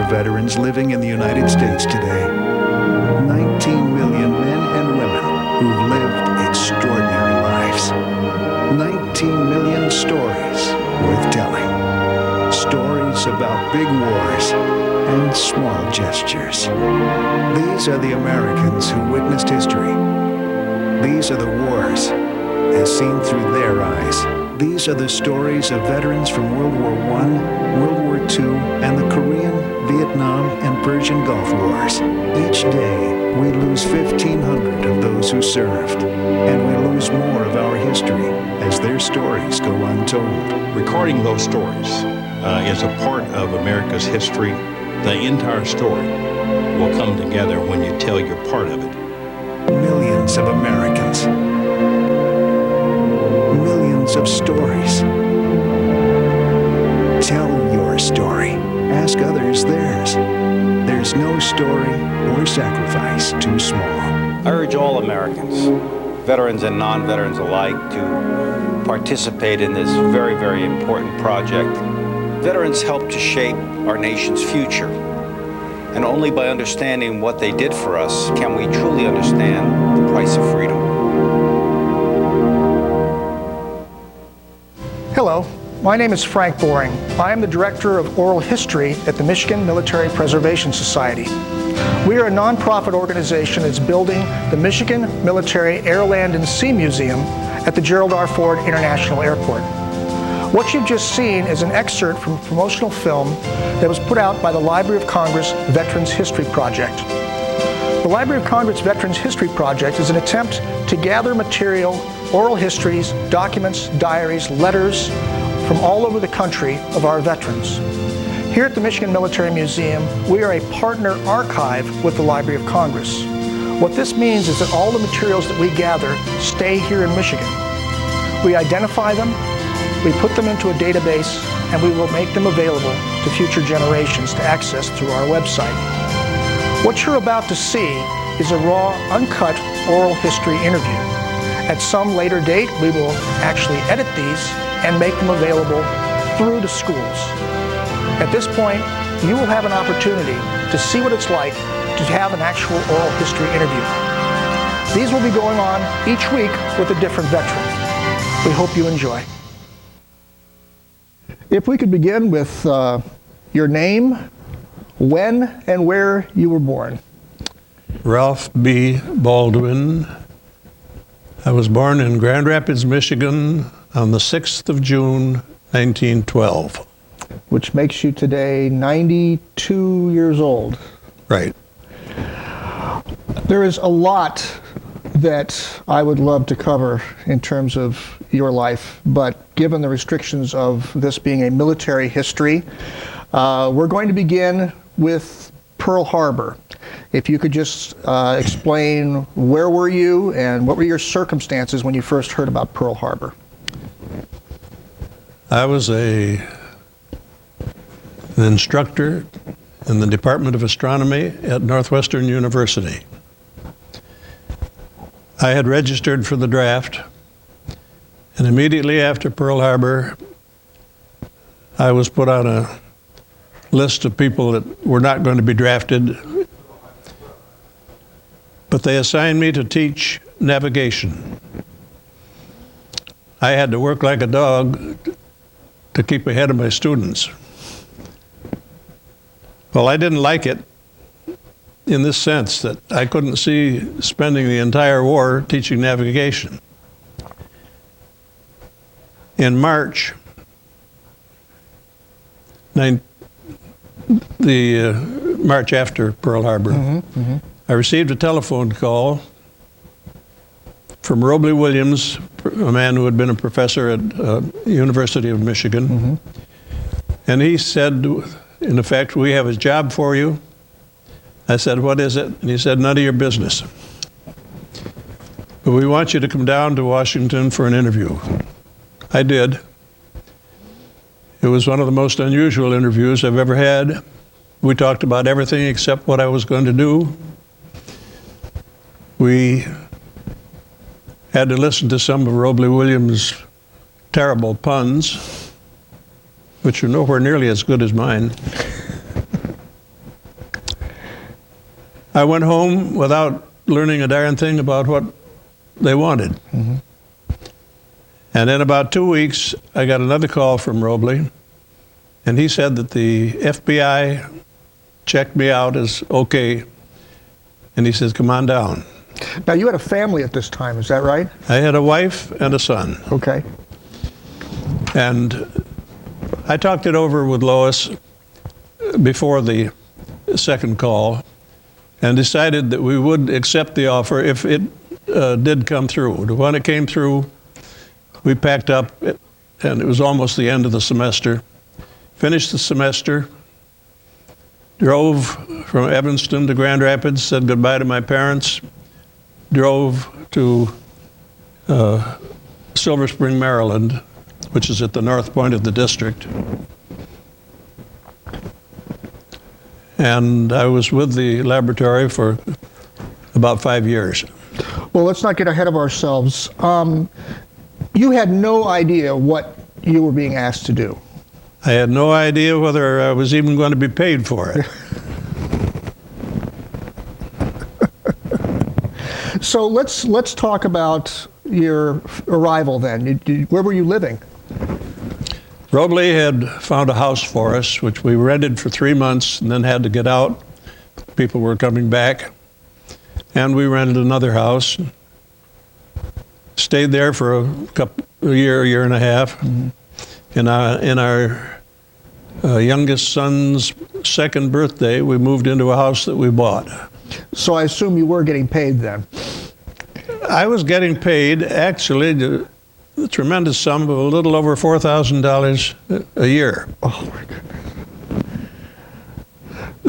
veterans living in the United States today. 19 million men and women who've lived extraordinary lives. 19 million stories worth telling. Stories about big wars and small gestures. These are the Americans who witnessed history. These are the wars as seen through their eyes. These are the stories of veterans from World War I, World War II, and the Korean, Vietnam, and Persian Gulf Wars. Each day, we lose 1,500 of those who served, and we lose more of our history as their stories go untold. Recording those stories is a part of America's history. The entire story will come together when you tell your part of it. Millions of Americans. Millions of stories. Tell your story. Ask others theirs. There's no story or sacrifice too small. I urge all Americans, veterans and non-veterans alike, to participate in this very, very important project. Veterans help to shape our nation's future. And only by understanding what they did for us can we truly understand the price of freedom. Hello, my name is Frank Boring. I am the Director of Oral History at the Michigan Military Preservation Society. We are a nonprofit organization that's building the Michigan Military Air, Land, and Sea Museum at the Gerald R. Ford International Airport. What you've just seen is an excerpt from a promotional film that was put out by the Library of Congress Veterans History Project. The Library of Congress Veterans History Project is an attempt to gather material, oral histories, documents, diaries, letters from all over the country of our veterans. Here at the Michigan Military Museum, we are a partner archive with the Library of Congress. What this means is that all the materials that we gather stay here in Michigan. We identify them, we put them into a database, and we will make them available to future generations to access through our website. What you're about to see is a raw, uncut oral history interview. At some later date, we will actually edit these and make them available through the schools. At this point, you will have an opportunity to see what it's like to have an actual oral history interview. These will be going on each week with a different veteran. We hope you enjoy. If we could begin with your name, when and where you were born. Ralph B. Baldwin. I was born in Grand Rapids, Michigan on the 6th of June, 1912. Which makes you today 92 years old. Right. There is a lot that I would love to cover in terms of your life, but given the restrictions of this being a military history, we're going to begin with Pearl Harbor. If you could just explain where were you and what were your circumstances when you first heard about Pearl Harbor? I was an instructor in the Department of Astronomy at Northwestern University. I had registered for the draft, and immediately after Pearl Harbor, I was put on a list of people that were not going to be drafted, but they assigned me to teach navigation. I had to work like a dog to keep ahead of my students. Well, I didn't like it in this sense that I couldn't see spending the entire war teaching navigation. In March, March after Pearl Harbor, I received a telephone call from Robley Williams, a man who had been a professor at University of Michigan. And he said, in effect, "We have a job for you." I said, "What is it?" And he said, "None of your business. But we want you to come down to Washington for an interview." I did. It was one of the most unusual interviews I've ever had. We talked about everything except what I was going to do. We had to listen to some of Robley Williams' terrible puns, which are nowhere nearly as good as mine. I went home without learning a darn thing about what they wanted. Mm-hmm. And in about 2 weeks, I got another call from Robley, and he said that the FBI checked me out as okay, and he says, come on down. Now, you had a family at this time, is that right? I had a wife and a son. Okay. And I talked it over with Lois before the second call and decided that we would accept the offer if it did come through. When it came through, we packed up, and it was almost the end of the semester. Finished the semester, drove from Evanston to Grand Rapids, said goodbye to my parents, drove to Silver Spring, Maryland, which is at the north point of the district. And I was with the laboratory for about 5 years. Well, let's not get ahead of ourselves. You had no idea what you were being asked to do. I had no idea whether I was even going to be paid for it. So let's talk about your arrival then. Where were you living? Robley had found a house for us, which we rented for 3 months and then had to get out. People were coming back. And we rented another house. Stayed there for a year and a half. Mm-hmm. In our youngest son's second birthday, we moved into a house that we bought. So I assume you were getting paid then? I was getting paid, actually, a tremendous sum of a little over $4,000 a year. Oh, my goodness.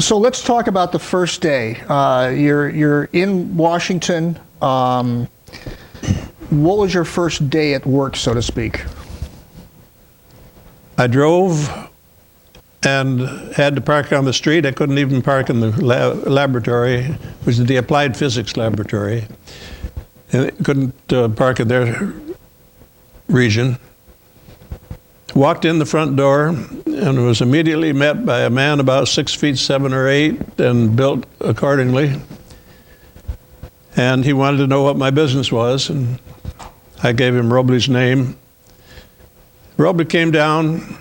So let's talk about the first day. You're in Washington. What was your first day at work, so to speak? I drove and had to park on the street. I couldn't even park in the laboratory, which is the applied physics laboratory. And couldn't park in their region. Walked in the front door and was immediately met by a man about 6 feet 7 or 8 and built accordingly. And he wanted to know what my business was, and I gave him Robley's name. Robley came down,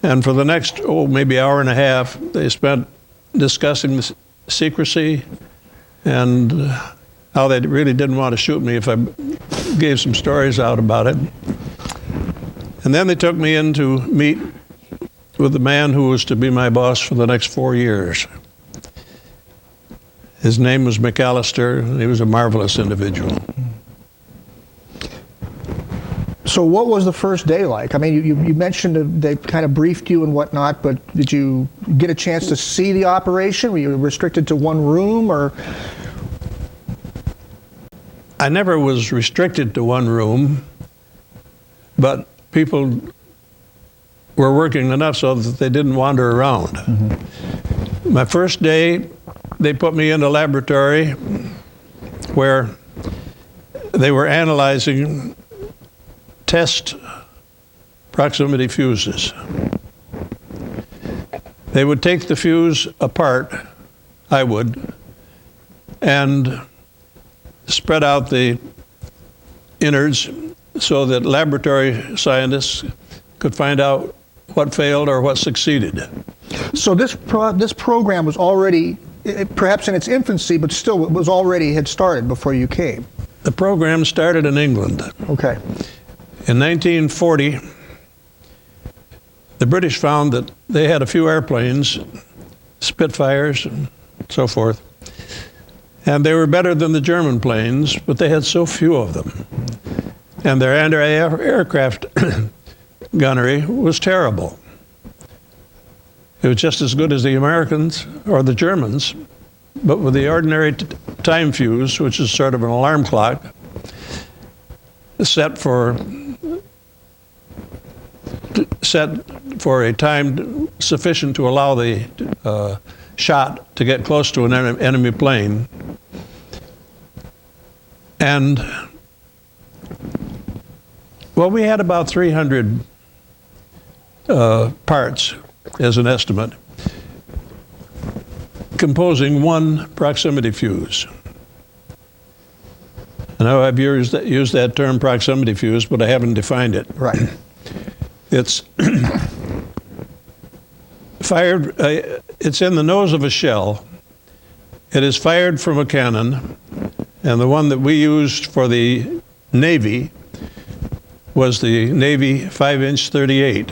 and for the next, maybe hour and a half, they spent discussing the secrecy and how they really didn't want to shoot me if I gave some stories out about it. And then they took me in to meet with the man who was to be my boss for the next 4 years. His name was McAllister, and he was a marvelous individual. So what was the first day like? I mean, you mentioned they kind of briefed you and whatnot, but did you get a chance to see the operation? Were you restricted to one room, or? I never was restricted to one room, but people were working enough so that they didn't wander around. Mm-hmm. My first day, they put me in a laboratory where they were analyzing test proximity fuses. They would take the fuse apart, I would, and spread out the innards so that laboratory scientists could find out what failed or what succeeded. So this program was already, perhaps in its infancy, but still it was already had started before you came. The program started in England. Okay. In 1940, the British found that they had a few airplanes, Spitfires and so forth, and they were better than the German planes, but they had so few of them. And their anti-aircraft gunnery was terrible. It was just as good as the Americans or the Germans, but with the ordinary time fuse, which is sort of an alarm clock, set for a time sufficient to allow the shot to get close to an enemy plane. And well, we had about 300 parts as an estimate. composing one proximity fuse. I know I've used that term proximity fuse, but I haven't defined it. Right. It's fired, it's in the nose of a shell. It is fired from a cannon, and the one that we used for the Navy was the Navy 5-inch 38.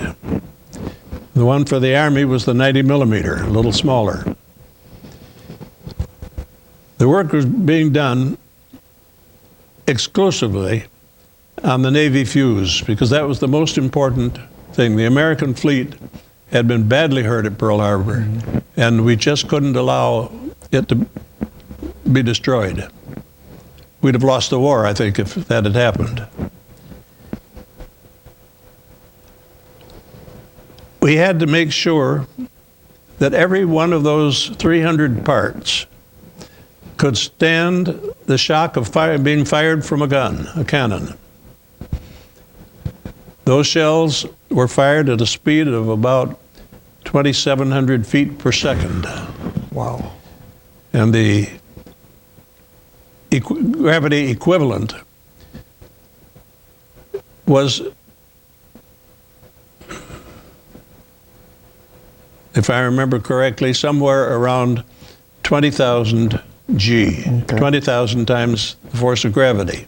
The one for the Army was the 90 millimeter, a little smaller. The work was being done exclusively on the Navy fuse because that was the most important thing. The American fleet had been badly hurt at Pearl Harbor, and we just couldn't allow it to be destroyed. We'd have lost the war, I think, if that had happened. We had to make sure that every one of those 300 parts could stand the shock of being fired from a gun, a cannon. Those shells were fired at a speed of about 2,700 feet per second. Wow. And the gravity equivalent was, if I remember correctly, somewhere around 20,000 G, okay. 20,000 times the force of gravity.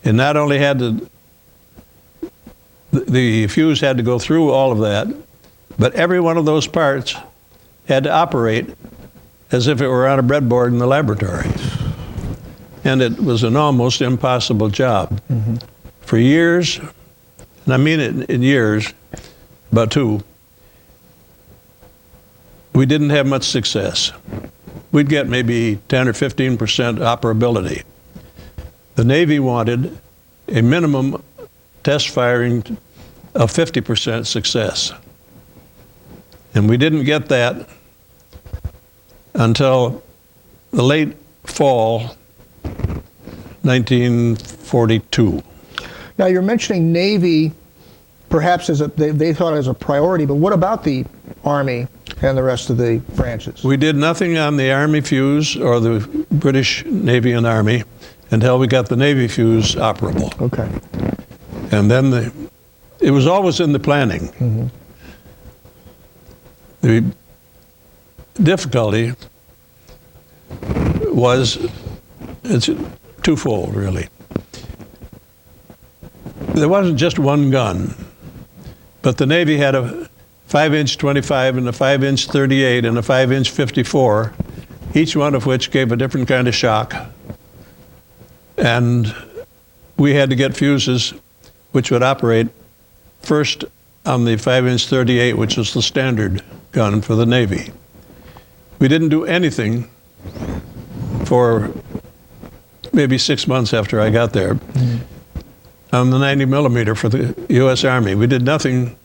And not only had the fuse had to go through all of that, but every one of those parts had to operate as if it were on a breadboard in the laboratory. And it was an almost impossible job. For years, and I mean it in years, about 2, we didn't have much success. We'd get maybe 10 or 15% operability. The Navy wanted a minimum test firing of 50% success. And we didn't get that until the late fall 1942. Now you're mentioning Navy perhaps as they thought it as a priority, but what about the Army and the rest of the branches? We did nothing on the Army fuse or the British Navy and Army until we got the Navy fuse operable. Okay. And then it was always in the planning. The difficulty was, it's twofold really. There wasn't just one gun, but the Navy had a 5-inch 25 and a 5-inch 38 and a 5-inch 54, each one of which gave a different kind of shock. And we had to get fuses which would operate first on the 5-inch 38, which was the standard gun for the Navy. We didn't do anything for maybe 6 months after I got there on the 90 millimeter for the U.S. Army. We did nothing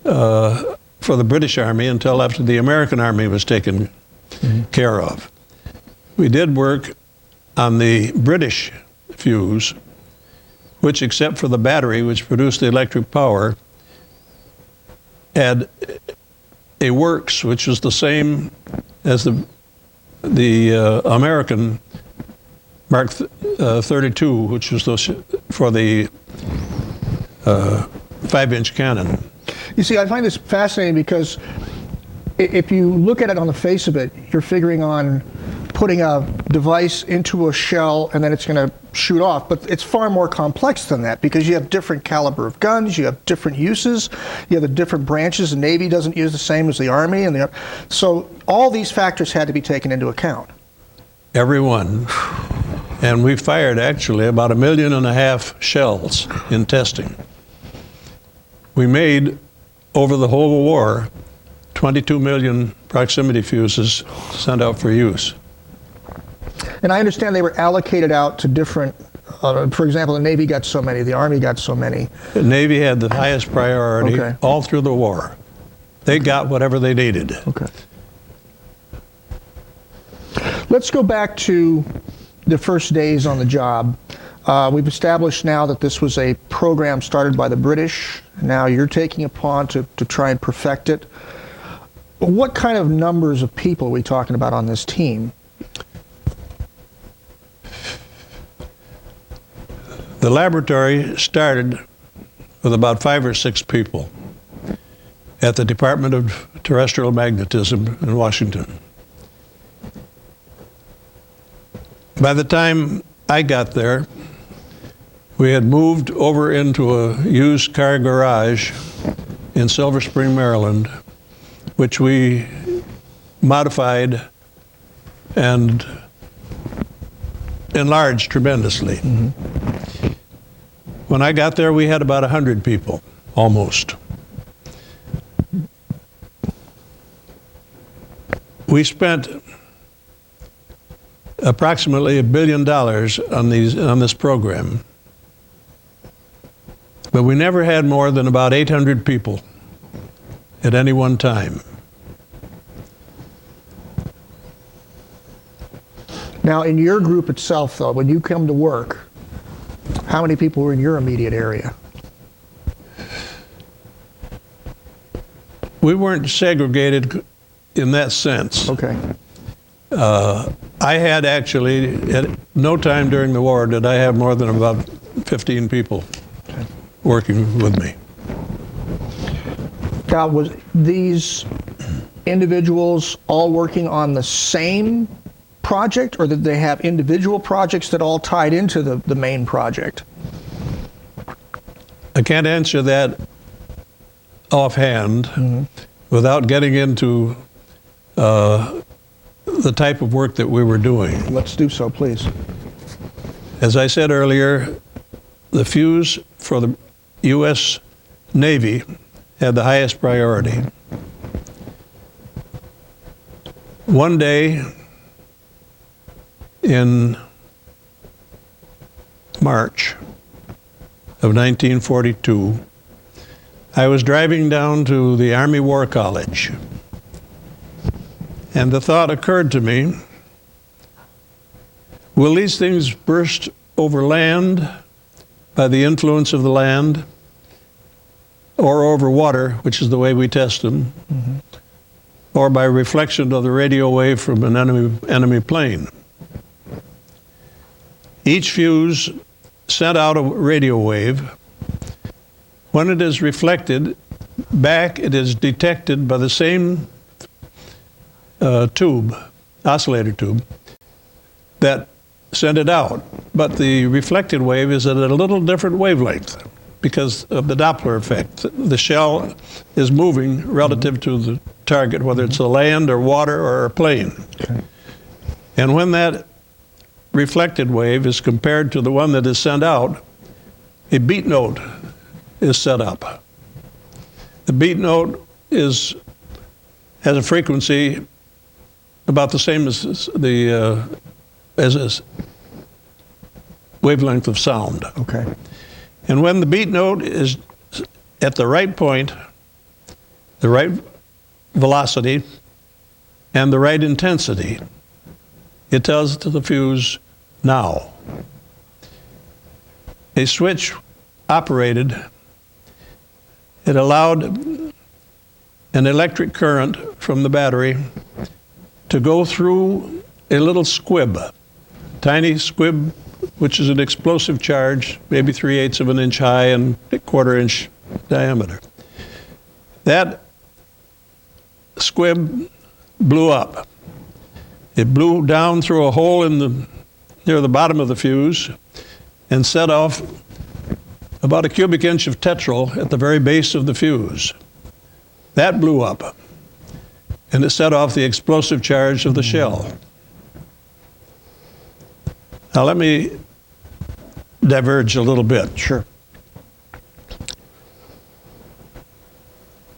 for the British Army until after the American Army was taken care of. We did work on the British fuse, which, except for the battery, which produced the electric power, had a works which was the same as the American Mark 32, which was for the 5-inch cannon. You see, I find this fascinating because if you look at it on the face of it, you're figuring on putting a device into a shell and then it's going to shoot off. But it's far more complex than that because you have different caliber of guns, you have different uses, you have the different branches. The Navy doesn't use the same as the Army. So all these factors had to be taken into account. Every one. And we fired actually about 1.5 million shells in testing. We made, over the whole war, 22 million proximity fuses sent out for use. And I understand they were allocated out to different, for example, the Navy got so many, the Army got so many. The Navy had the highest priority all through the war. They got whatever they needed. Okay. Let's go back to the first days on the job. We've established now that this was a program started by the British. Now you're taking upon to try and perfect it. What kind of numbers of people are we talking about on this team? The laboratory started with about 5 or 6 people at the Department of Terrestrial Magnetism in Washington. By the time I got there, we had moved over into a used car garage in Silver Spring, Maryland, which we modified and enlarged tremendously. Mm-hmm. When I got there, we had about 100 people, almost. We spent approximately $1 billion on this program, but we never had more than about 800 people at any one time. Now, in your group itself, though, when you come to work, how many people were in your immediate area? We weren't segregated in that sense. Okay. I had actually, at no time during the war did I have more than about 15 people working with me. Now, was these individuals all working on the same project, or did they have individual projects that all tied into the main project? I can't answer that offhand without getting into the type of work that we were doing. Let's do so, please. As I said earlier, the fuse for the U.S. Navy had the highest priority. One day in March of 1942, I was driving down to the Army War College, and the thought occurred to me, will these things burst over land by the influence of the land, or over water, which is the way we test them, or by reflection of the radio wave from an enemy plane? Each fuse sent out a radio wave. When it is reflected back, it is detected by the same oscillator tube, that sent it out. But the reflected wave is at a little different wavelength because of the Doppler effect. The shell is moving relative to the target, whether it's a land or water or a plane. Okay. And when that reflected wave is compared to the one that is sent out, a beat note is set up. The beat note has a frequency about the same as a wavelength of sound. Okay. And when the beat note is at the right point, the right velocity, and the right intensity, it tells to the fuse, now. A switch operated. It allowed an electric current from the battery to go through a little squib, tiny squib, which is an explosive charge, maybe 3/8 of an inch high and a 1/4 inch diameter. That squib blew up. It blew down through a hole near the bottom of the fuse and set off about a cubic inch of tetrol at the very base of the fuse. That blew up, and it set off the explosive charge of the shell. Now let me diverge a little bit. Sure.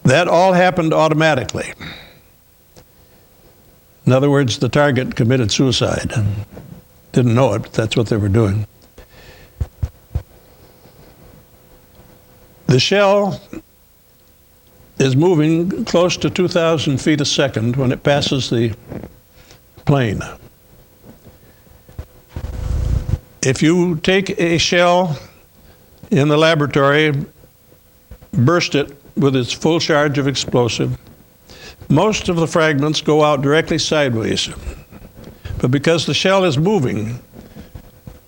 That all happened automatically. In other words, the target committed suicide. Didn't know it, but that's what they were doing. The shell is moving close to 2,000 feet a second when it passes the plane. If you take a shell in the laboratory, burst it with its full charge of explosive, Most of the fragments go out directly sideways, but because the shell is moving,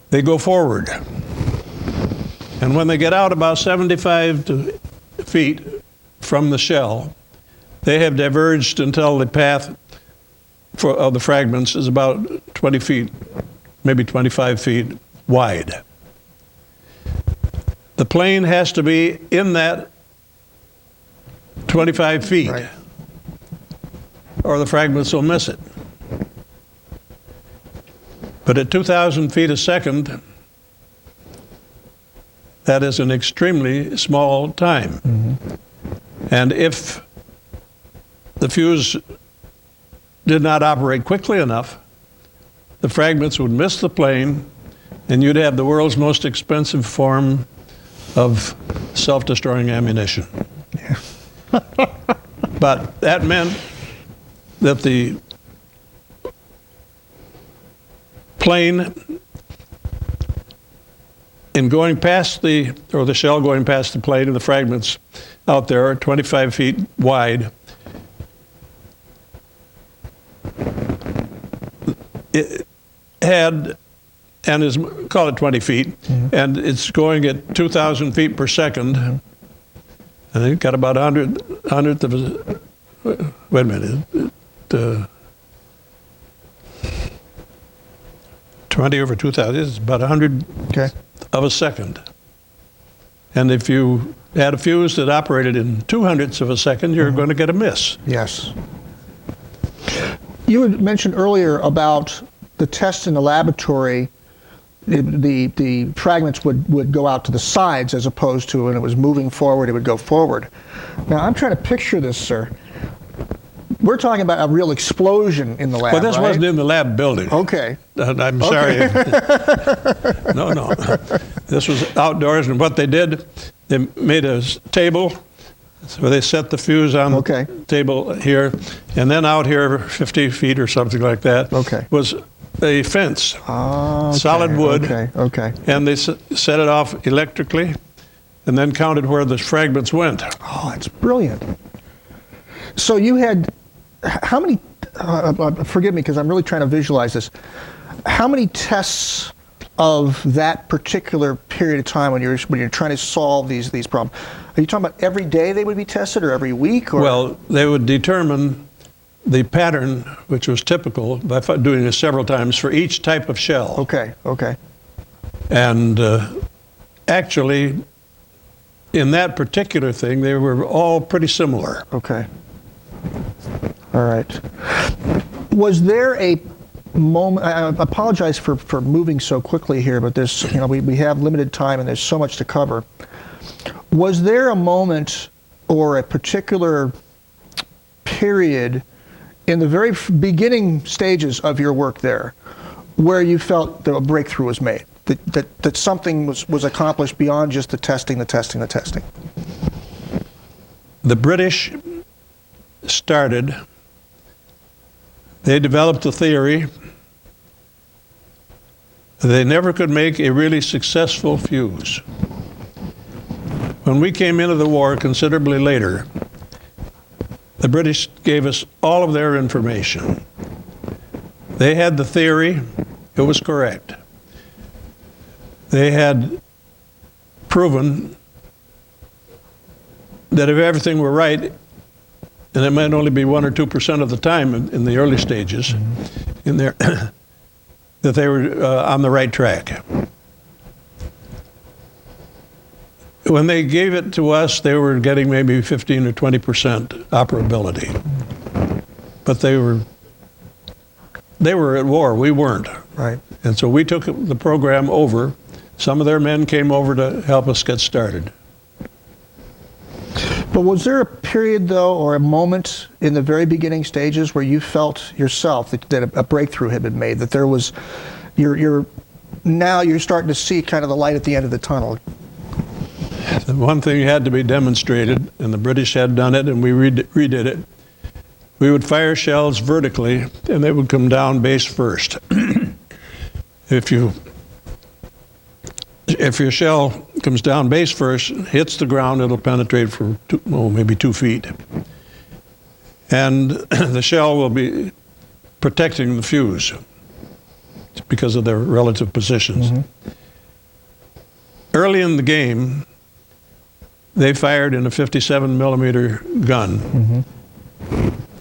they go forward. And when they get out about 75 feet from the shell, they have diverged until the path of the fragments is about 20 feet, maybe 25 feet wide. The plane has to be in that 25 feet, Right. or the fragments will miss it. But at 2,000 feet a second, that is an extremely small time. Mm-hmm. And if the fuse did not operate quickly enough, the fragments would miss the plane, and you'd have the world's most expensive form of self-destroying ammunition. Yeah. But that meant that the plane, in going past the shell going past the plane and the fragments out there are 25 feet wide, it had, and is, call it 20 feet, mm-hmm. and it's going at 2,000 feet per second. Mm-hmm. And it got about 100th of a, wait a minute, 20 over 2,000 is about 100 of a second. And if you had a fuse that operated in 200ths of a second, you're mm-hmm. going to get a miss. Yes. You had mentioned earlier about the test in the laboratory. The fragments would go out to the sides as opposed to when it was moving forward, it would go forward. Now, I'm trying to picture this, sir. We're talking about a real explosion in the lab, Well, this right? wasn't in the lab building. Okay. I'm sorry. No. This was outdoors, and what they did, they made a table, so they set the fuse on the table here, and then out here, 50 feet or something like that, was a fence, solid wood, and they set it off electrically, and then counted where the fragments went. Oh, it's brilliant. So you had, how many, forgive me because I'm really trying to visualize this, how many tests of that particular period of time when you're trying to solve these problems? Are you talking about every day they would be tested, or every week? Or? Well, they would determine the pattern, which was typical, by doing it several times for each type of shell. Okay. And actually, in that particular thing, they were all pretty similar. Okay. All right. Was there a moment, I apologize for moving so quickly here, but there's, we have limited time and there's so much to cover. Was there a moment or a particular period in the very beginning stages of your work there where you felt that a breakthrough was made, that something was accomplished beyond just the testing? The British started, they developed a theory. They never could make a really successful fuse. When we came into the war considerably later, the British gave us all of their information. They had the theory, it was correct. They had proven that if everything were right, and it might only be 1 or 2% of the time in the early stages, in there, that they were on the right track. When they gave it to us, they were getting maybe 15 or 20% operability. But they were at war, we weren't. Right. And so we took the program over. Some of their men came over to help us get started. But was there a period, though, or a moment in the very beginning stages where you felt yourself that a breakthrough had been made, that there was, now you're starting to see kind of the light at the end of the tunnel? The one thing had to be demonstrated, and the British had done it, and we redid it. We would fire shells vertically, and they would come down base first. If your shell comes down base first, hits the ground, it'll penetrate for maybe 2 feet. and the shell will be protecting the fuse because of their relative positions. Early in the game, they fired in a 57 millimeter gun,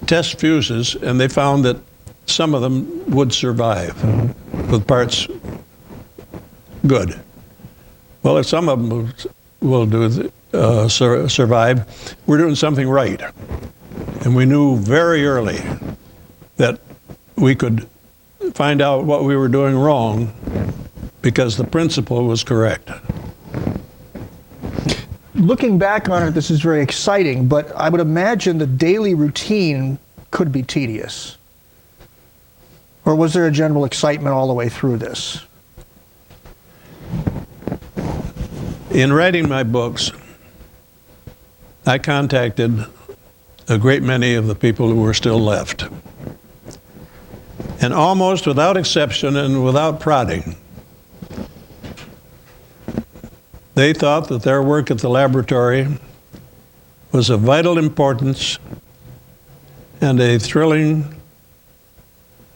test fuses, and they found that some of them would survive with parts good. Well, if some of them will survive, we're doing something right. And we knew very early that we could find out what we were doing wrong because the principle was correct. Looking back on it, this is very exciting, but I would imagine the daily routine could be tedious. Or was there a general excitement all the way through this? In writing my books, I contacted a great many of the people who were still left. And almost without exception and without prodding, they thought that their work at the laboratory was of vital importance and a thrilling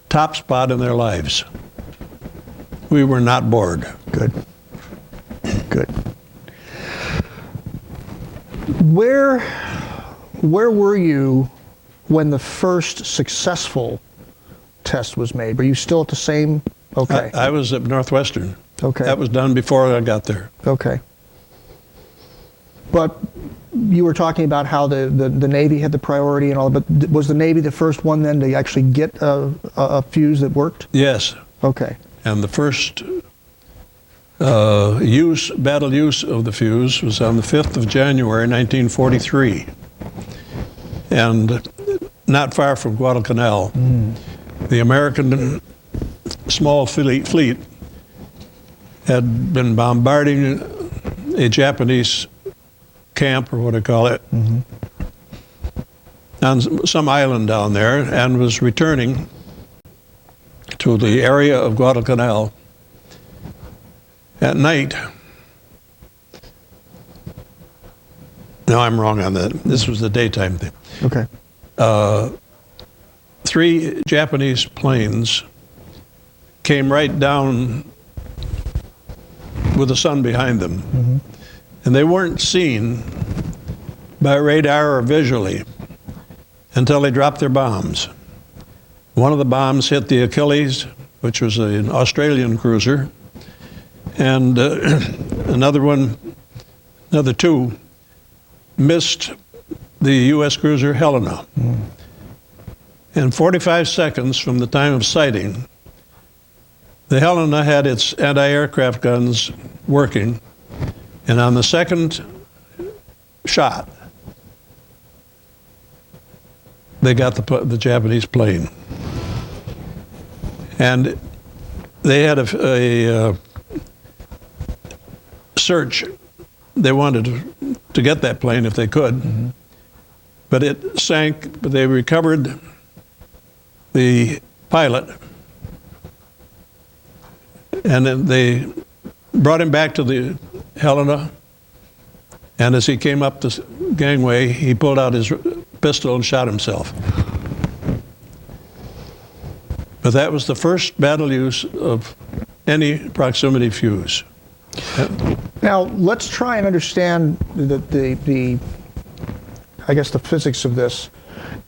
top spot in their lives. We were not bored. Good. Good. Where were you when the first successful test was made? Were you still at the same? Okay. I was at Northwestern. Okay. That was done before I got there. Okay. But you were talking about how the Navy had the priority and all, but was the Navy the first one then to actually get a fuse that worked? Yes. Okay. And the first battle use of the fuse was on the 5th of January, 1943. And not far from Guadalcanal, the American small fleet had been bombarding a Japanese camp, or what I call it, on some island down there, and was returning to the area of Guadalcanal at night. No, I'm wrong on that. This was the daytime thing. Okay. 3 Japanese planes came right down with the sun behind them. And they weren't seen by radar or visually until they dropped their bombs. One of the bombs hit the Achilles, which was an Australian cruiser, and another 2 missed the U.S. cruiser Helena. And 45 seconds from the time of sighting, the Helena had its anti-aircraft guns working, and on the second shot, they got the Japanese plane. And they had a search. They wanted to get that plane if they could, but it sank, but they recovered the pilot, and then they brought him back to the Helena, and as he came up the gangway, he pulled out his pistol and shot himself. But that was the first battle use of any proximity fuse. Now, let's try and understand the I guess the physics of this.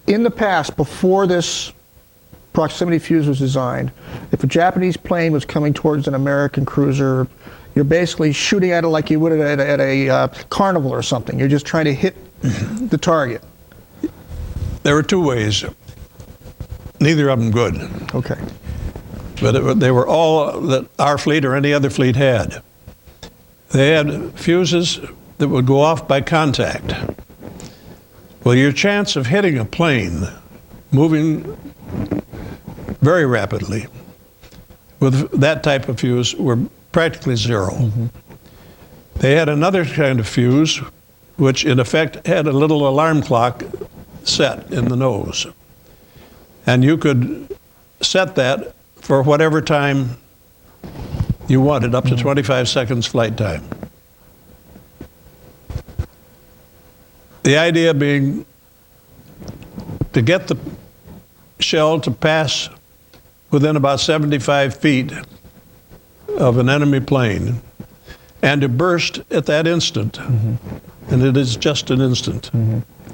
In the past, before this proximity fuse was designed, if a Japanese plane was coming towards an American cruiser, you're basically shooting at it like you would at a carnival or something. You're just trying to hit the target. There were 2 ways. Neither of them good. Okay. But they were all that our fleet or any other fleet had. They had fuses that would go off by contact. Well, your chance of hitting a plane moving very rapidly with that type of fuse were practically 0. They had another kind of fuse, which in effect had a little alarm clock set in the nose. And you could set that for whatever time you wanted, up to 25 seconds flight time. The idea being to get the shell to pass within about 75 feet of an enemy plane and to burst at that instant, and it is just an instant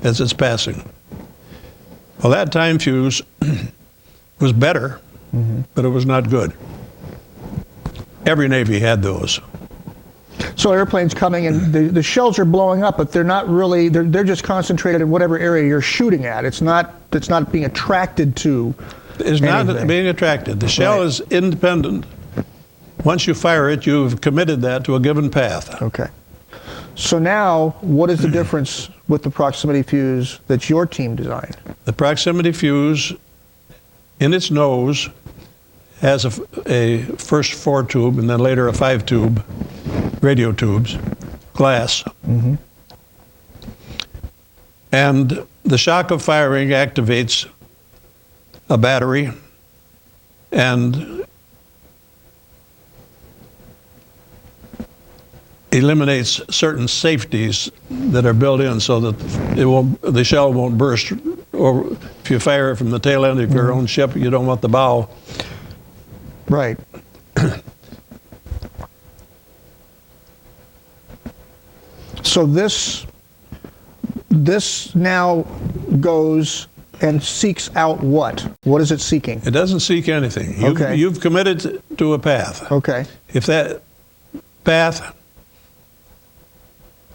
as it's passing. Well, that time fuse was better, but it was not good. Every Navy had those. So airplanes coming and the shells are blowing up, but they're not really, they're just concentrated in whatever area you're shooting at. It's not being attracted to It's anything. not being attracted. The shell Right. is independent. Once you fire it, you've committed that to a given path. Okay. So now, what is the difference with the proximity fuse that your team designed? The proximity fuse, in its nose, has a first 4-tube and then later a 5-tube, radio tubes, glass. And the shock of firing activates a battery and eliminates certain safeties that are built in so that the shell won't burst. Or if you fire it from the tail end of your own ship, you don't want the bow. Right. So this now goes and seeks out what? What is it seeking? It doesn't seek anything. Okay. You've committed to a path. Okay. If that path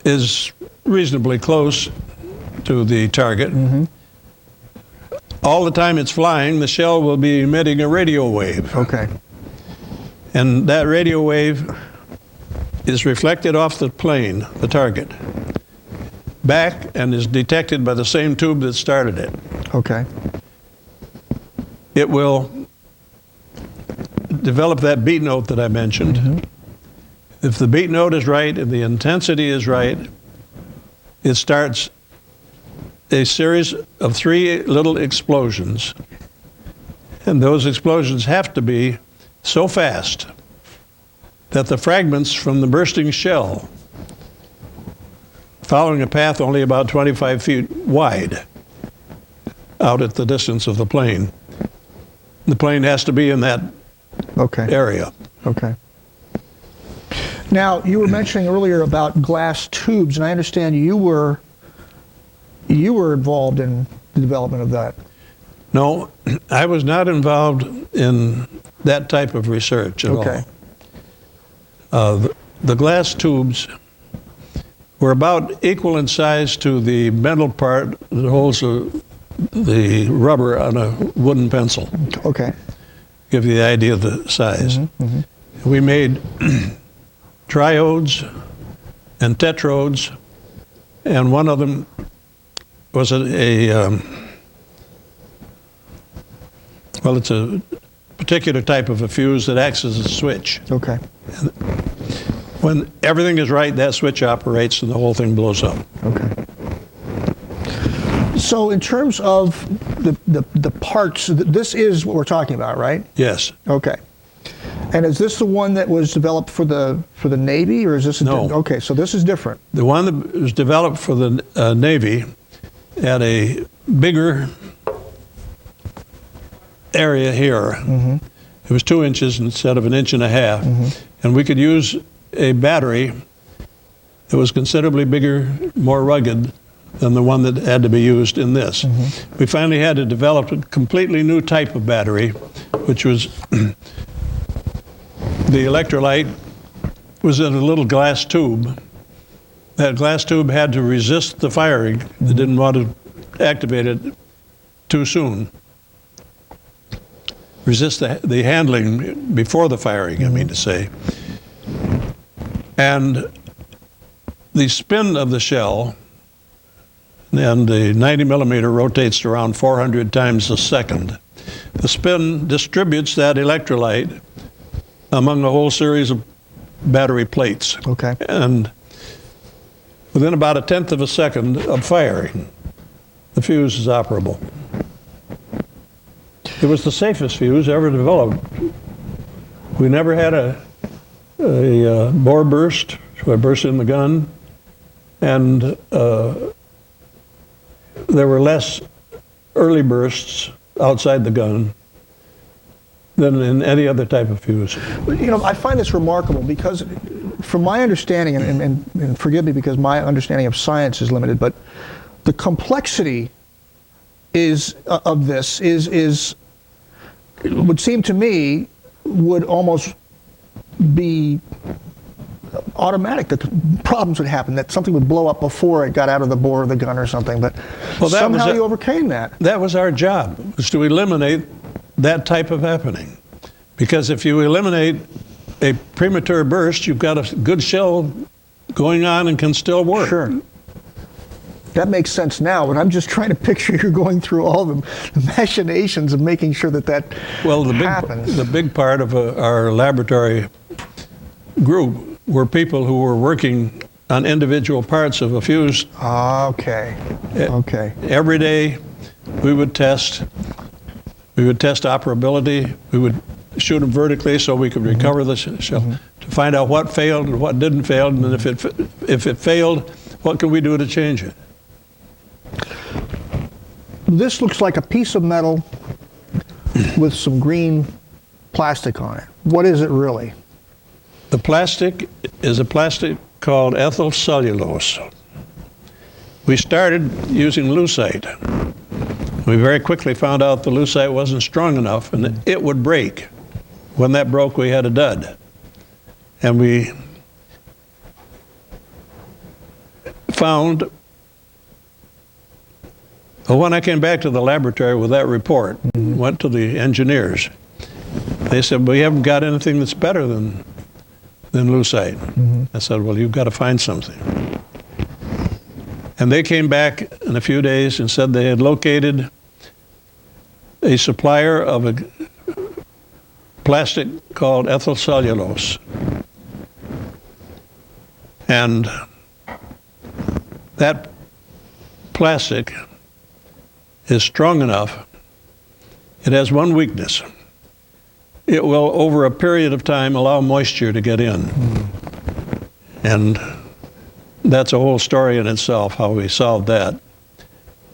is reasonably close to the target, all the time it's flying, the shell will be emitting a radio wave. Okay. And that radio wave is reflected off the plane, the target, back and is detected by the same tube that started it. Okay. It will develop that beat note that I mentioned. If the beat note is right, if the intensity is right, it starts a series of 3 little explosions. And those explosions have to be so fast that the fragments from the bursting shell, following a path only about 25 feet wide, out at the distance of the plane has to be in that area. Okay. Now, you were mentioning earlier about glass tubes, and I understand you were involved in the development of that. No, I was not involved in that type of research at all. The glass tubes were about equal in size to the metal part that holds the rubber on a wooden pencil. Okay. Give you the idea of the size. We made triodes and tetrodes, and one of them was it's a particular type of a fuse that acts as a switch. Okay. And when everything is right, that switch operates and the whole thing blows up. Okay. So in terms of the parts, this is what we're talking about, right? Yes. Okay. And is this the one that was developed for the Navy, or is this No. Okay, so this is different. The one that was developed for the Navy had a bigger area here. It was 2 inches instead of 1.5 inches, and we could use a battery that was considerably bigger, more rugged than the one that had to be used in this. We finally had to develop a completely new type of battery, which was the electrolyte was in a little glass tube. That glass tube had to resist the firing. They didn't want to activate it too soon. Resist the handling before the firing, I mean to say. And the spin of the shell, and the 90 millimeter rotates around 400 times a second. The spin distributes that electrolyte among a whole series of battery plates. Okay. And within about 1/10 of a second of firing, the fuse is operable. It was the safest fuse ever developed. We never had a bore burst, so I burst in the gun, and there were less early bursts outside the gun than in any other type of fuse. You know, I find this remarkable because, from my understanding, and forgive me because my understanding of science is limited, but the complexity of this is it would seem to me would almost be automatic, that problems would happen, that something would blow up before it got out of the bore of the gun or something, but somehow you overcame that. That was our job, was to eliminate that type of happening. Because if you eliminate a premature burst, you've got a good shell going on and can still work. Sure. That makes sense now, but I'm just trying to picture you're going through all the machinations of making sure that happens. The big part of our laboratory group were people who were working on individual parts of a fuse. Okay. Every day we would test operability. We would shoot them vertically so we could recover the shell to find out what failed and what didn't fail, and then if it failed, what can we do to change it? This looks like a piece of metal with some green plastic on it. What is it really? The plastic is a plastic called ethyl cellulose. We started using lucite. We very quickly found out the lucite wasn't strong enough and it would break. When that broke, we had a dud. And we found, when I came back to the laboratory with that report, went to the engineers, they said, we haven't got anything that's better than lucite. I said, well, you've got to find something. And they came back in a few days and said they had located a supplier of a plastic called ethyl cellulose. And that plastic is strong enough. It has one weakness. It will, over a period of time, allow moisture to get in. And that's a whole story in itself, how we solved that.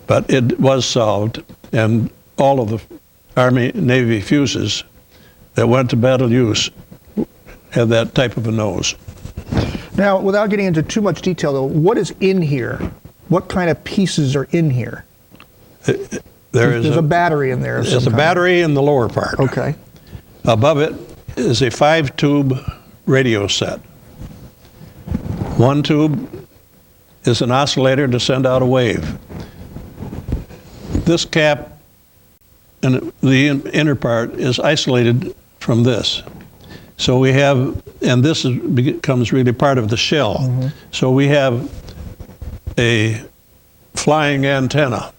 But it was solved, and all of the Army, Navy fuses that went to battle use had that type of a nose. Now, without getting into too much detail, though, what is in here? What kind of pieces are in here? There's a battery in there. There's a battery in the lower part. Okay. Above it is a 5-tube radio set. One tube is an oscillator to send out a wave. This cap and the inner part is isolated from this. So we have, and this becomes really part of the shell. So we have a flying antenna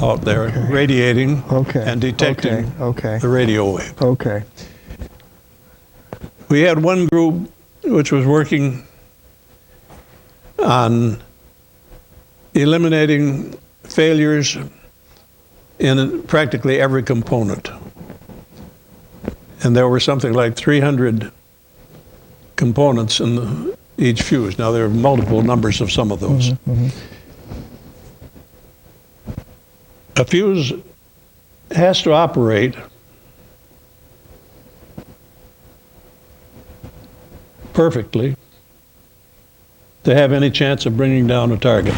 out there radiating and detecting the radio wave. Okay. We had one group which was working on eliminating failures in practically every component. And there were something like 300 components in each fuse. Now there are multiple numbers of some of those. A fuse has to operate perfectly to have any chance of bringing down a target.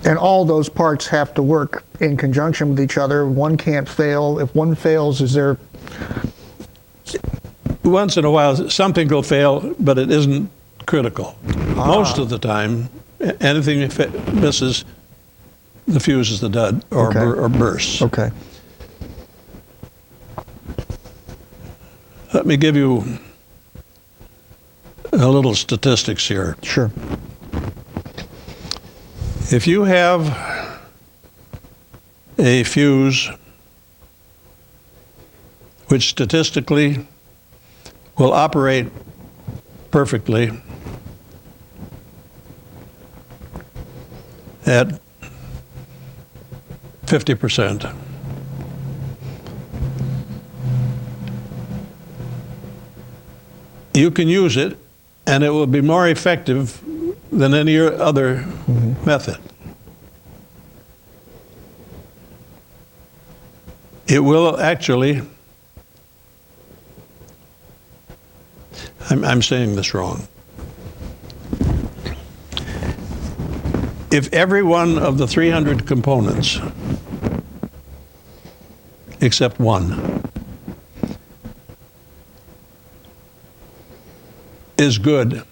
And all those parts have to work in conjunction with each other. One can't fail. If one fails, is there... Once in a while, something will fail, but it isn't critical. Most of the time, anything misses, the fuse is the dud or bursts. Okay. Let me give you a little statistics here. Sure. If you have a fuse which statistically will operate perfectly at 50%. you can use it, and it will be more effective than any other method. It will actually, I'm saying this wrong. If every one of the 300 components, except one, is good,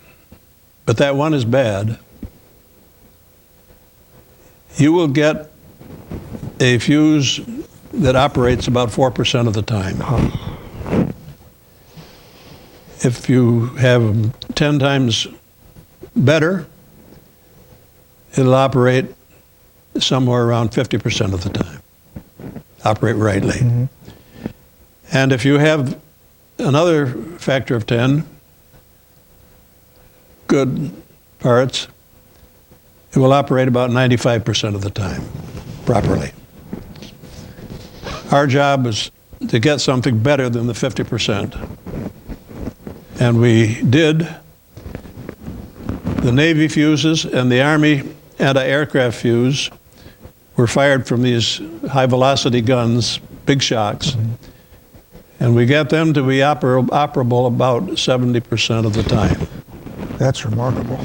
but that one is bad, you will get a fuse that operates about 4% of the time. If you have them 10 times better, it'll operate somewhere around 50% of the time. Operate rightly. And if you have another factor of 10 good parts, it will operate about 95% of the time properly. Our job is to get something better than the 50%. And we did. The Navy fuses and the Army anti-aircraft fuse were fired from these high-velocity guns, big shocks, and we got them to be operable about 70% of the time. That's remarkable.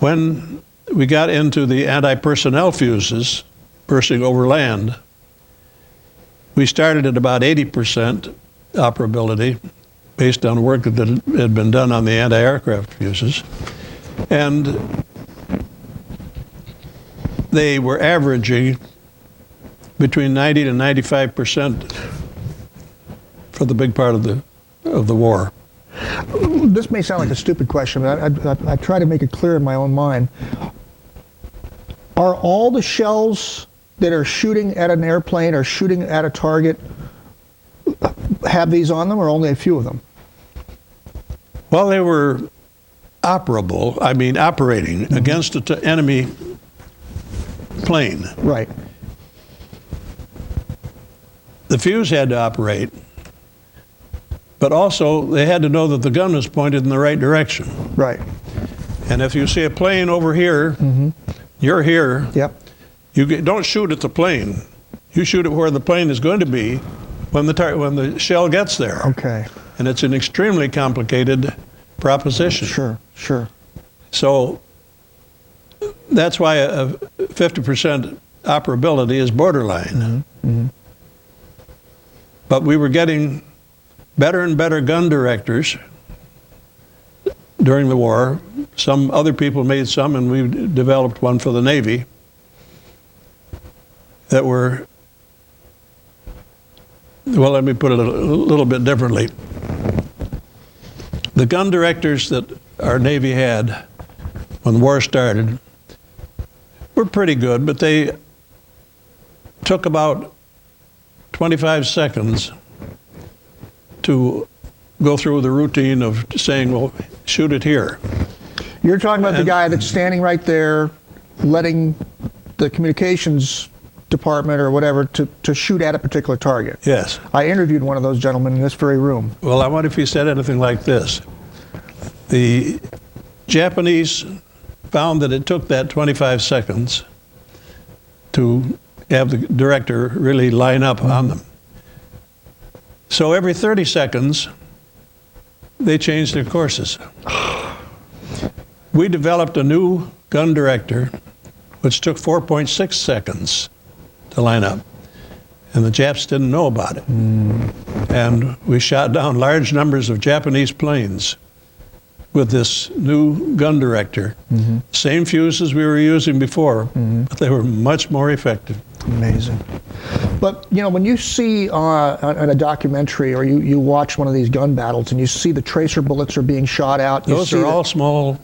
When we got into the anti-personnel fuses, bursting over land, we started at about 80% operability based on work that had been done on the anti-aircraft fuses. And they were averaging between 90 to 95% for the big part of the war. This may sound like a stupid question, but I try to make it clear in my own mind. Are all the shells that are shooting at an airplane or shooting at a target have these on them, or only a few of them? Well, they were operable, I mean operating against an enemy plane. Right. The fuse had to operate, but also they had to know that the gun was pointed in the right direction. Right. And if you see a plane over here, you're here. Yep. You don't shoot at the plane. You shoot it where the plane is going to be when the shell gets there. Okay. And it's an extremely complicated proposition. Sure, sure. So that's why a 50% operability is borderline. But we were getting better and better gun directors during the war. Some other people made some, and we developed one for the Navy that were, well, let me put it a little bit differently. The gun directors that our Navy had when the war started were pretty good, but they took about 25 seconds to go through the routine of saying, well, shoot it here. You're talking about the guy that's standing right there letting the communications department or whatever to shoot at a particular target. Yes. I interviewed one of those gentlemen in this very room. Well, I wonder if he said anything like this. The Japanese found that it took that 25 seconds to have the director really line up on them. So every 30 seconds, they changed their courses. We developed a new gun director, which took 4.6 seconds to line up. And the Japs didn't know about it. And we shot down large numbers of Japanese planes with this new gun director. Same fuses we were using before, but they were much more effective. Amazing. But, you know, when you see on a documentary or you watch one of these gun battles and you see the tracer bullets are being shot out. Those are all small,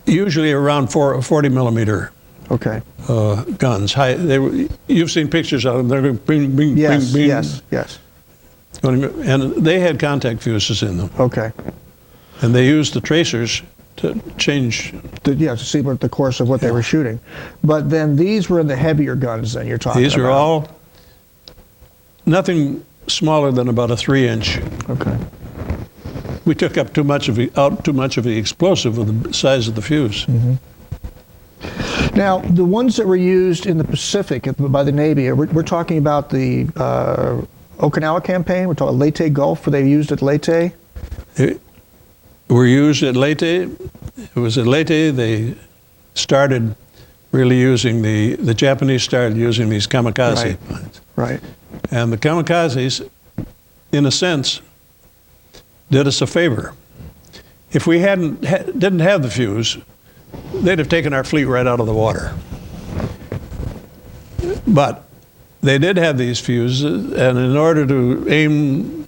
usually around 40 millimeter guns. You've seen pictures of them. They're going bing, bing, yes, bing, bing. Yes. And they had contact fuses in them. Okay. And they used the tracers to change. To see what the course of what they were shooting. But then these were in the heavier guns then you're talking about. These are all nothing smaller than about a 3-inch. Okay. We took up too much of the explosive with the size of the fuse. Mm-hmm. Now, the ones that were used in the Pacific by the Navy, we're talking about the Okinawa campaign. We're talking Leyte Gulf. Were they used at Leyte? Were used at Leyte. It was at Leyte they started really using the Japanese started using these kamikaze planes. Right. And the kamikazes, in a sense, did us a favor. If we didn't have the fuse, they'd have taken our fleet right out of the water. But they did have these fuses, and in order to aim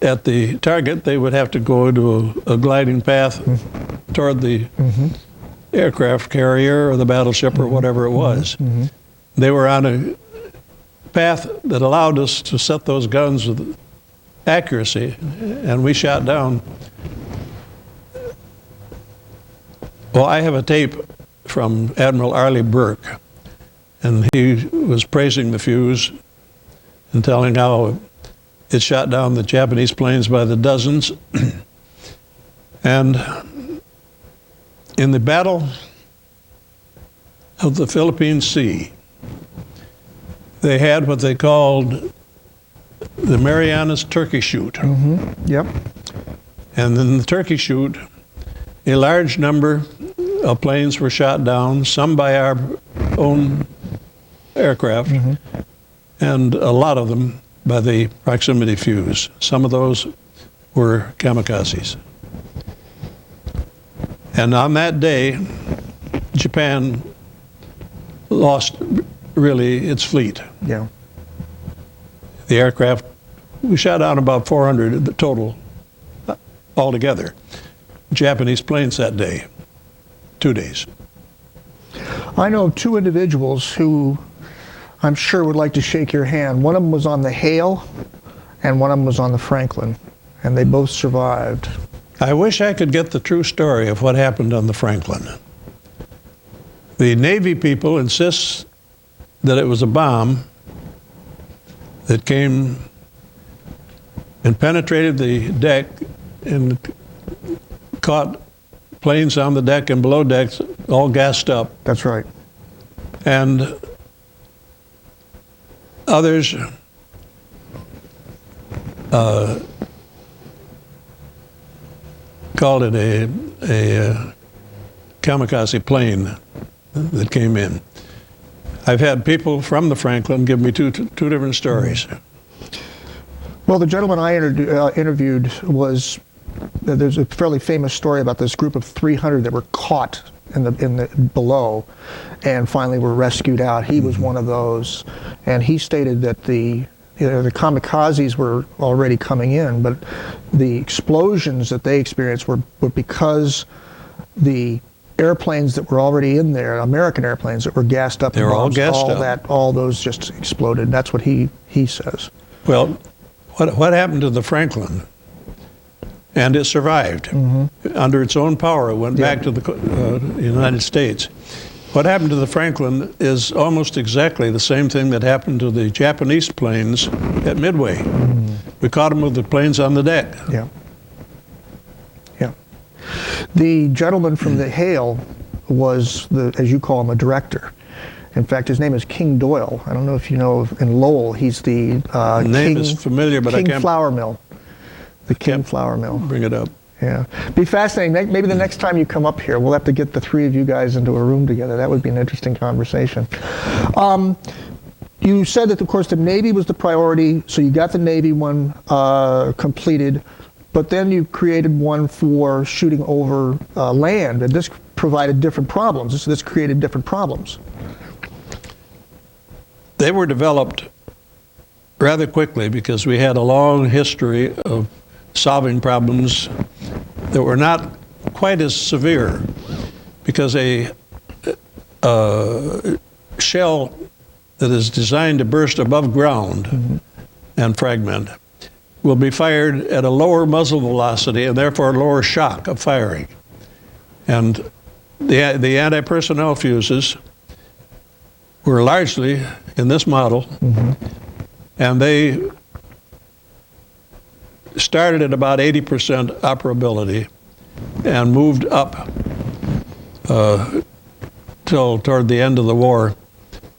at the target, they would have to go into a gliding path toward the aircraft carrier or the battleship or whatever it was. They were on a path that allowed us to set those guns with accuracy, and we shot down. Well, I have a tape from Admiral Arleigh Burke, and he was praising the fuse and telling how it shot down the Japanese planes by the dozens. And in the Battle of the Philippine Sea, they had what they called the Marianas Turkey Shoot. Yep. And in the Turkey Shoot, a large number of planes were shot down, some by our own aircraft, and a lot of them by the proximity fuse. Some of those were kamikazes. And on that day, Japan lost really its fleet. Yeah. The aircraft, we shot down about 400 total altogether. Japanese planes that day, 2 days. I know of two individuals who I'm sure would like to shake your hand. One of them was on the Hale, and one of them was on the Franklin, and they both survived. I wish I could get the true story of what happened on the Franklin. The Navy people insist that it was a bomb that came and penetrated the deck and caught planes on the deck and below decks all gassed up. That's right. And others called it a kamikaze plane that came in. I've had people from the Franklin give me two different stories. Well, the gentleman I interviewed was, there's a fairly famous story about this group of 300 that were caught in the below and finally were rescued out. He was one of those, and he stated that the kamikazes were already coming in, but the explosions that they experienced were because the airplanes that were already in there, American airplanes that were gassed up, they were all gassed up. All those just exploded. That's what he says. Well, what happened to the Franklin? And it survived. Under its own power, it went back to the United States. What happened to the Franklin is almost exactly the same thing that happened to the Japanese planes at Midway. We caught them with the planes on the deck. Yeah. Yeah. The gentleman from the Hale was, as you call him, a director. In fact, his name is King Doyle. I don't know if you know, in Lowell, he's the name is familiar, but I can't. Flour Mill. The King Flour Mill. Bring it up. Yeah. Be fascinating. Maybe the next time you come up here, we'll have to get the three of you guys into a room together. That would be an interesting conversation. You said that, of course, the Navy was the priority, so you got the Navy one completed, but then you created one for shooting over land, and this provided different problems. This created different problems. They were developed rather quickly because we had a long history of solving problems that were not quite as severe, because a shell that is designed to burst above ground and fragment will be fired at a lower muzzle velocity and therefore a lower shock of firing. And the anti-personnel fuses were largely, in this model, And they started at about 80% operability and moved up till toward the end of the war.